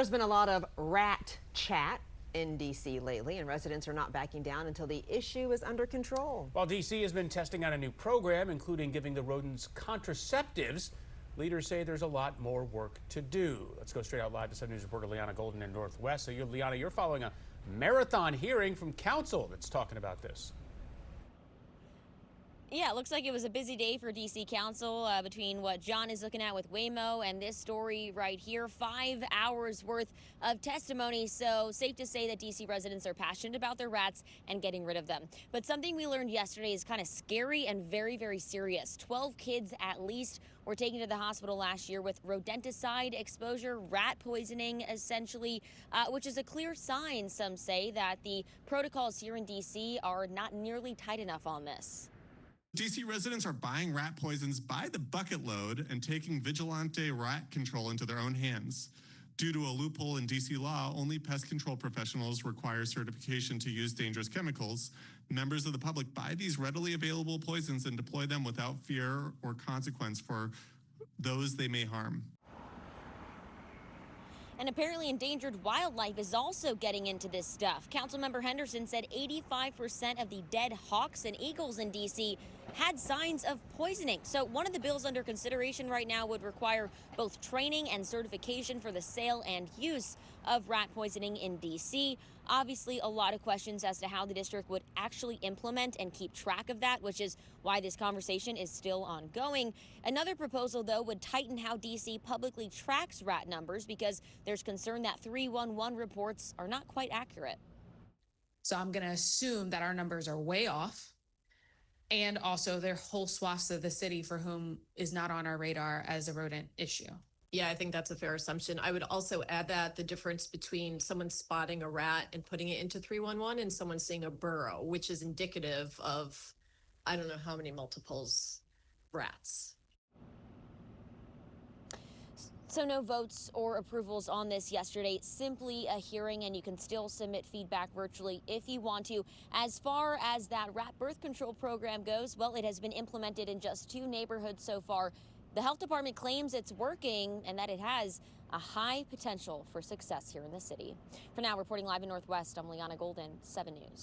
there's been a lot of rat chat in D.C. lately, and residents are not backing down until the issue is under control. While D.C. has been testing out a new program, including giving the rodents contraceptives, leaders say there's a lot more work to do. Let's go straight out live to 7 News reporter Liana Golden in Northwest. So, Liana, you're following a marathon hearing from council that's talking about this. Yeah, it looks like it was a busy day for D.C. Council between what John is looking at with Waymo and this story right here. 5 hours worth of testimony. So safe to say that D.C. residents are passionate about their rats and getting rid of them. But something we learned yesterday is kind of scary and very, very serious. 12 kids at least were taken to the hospital last year with rodenticide exposure, rat poisoning essentially, which is a clear sign, some say, that the protocols here in D.C. are not nearly tight enough on this. DC residents are buying rat poisons by the bucket load and taking vigilante rat control into their own hands. Due to a loophole in DC law, only pest control professionals require certification to use dangerous chemicals. Members of the public buy these readily available poisons and deploy them without fear or consequence for those they may harm. And apparently endangered wildlife is also getting into this stuff. Councilmember Henderson said 85% of the dead hawks and eagles in D.C. had signs of poisoning. So one of the bills under consideration right now would require both training and certification for the sale and use of rat poisoning in D.C. Obviously, a lot of questions as to how the district would actually implement and keep track of that, which is why this conversation is still ongoing. Another proposal, though, would tighten how D.C. publicly tracks rat numbers because there's concern that 311 reports are not quite accurate. So I'm going to assume that our numbers are way off. And also there are whole swaths of the city for whom is not on our radar as a rodent issue. Yeah, I think that's a fair assumption. I would also add that the difference between someone spotting a rat and putting it into 311 and someone seeing a burrow, which is indicative of, I don't know how many multiples rats. So no votes or approvals on this yesterday, simply a hearing, and you can still submit feedback virtually if you want to. As far as that rat birth control program goes, well, it has been implemented in just 2 neighborhoods so far. The health department claims it's working and that it has a high potential for success here in the city. For now, reporting live in Northwest, I'm Liana Golden, 7 News.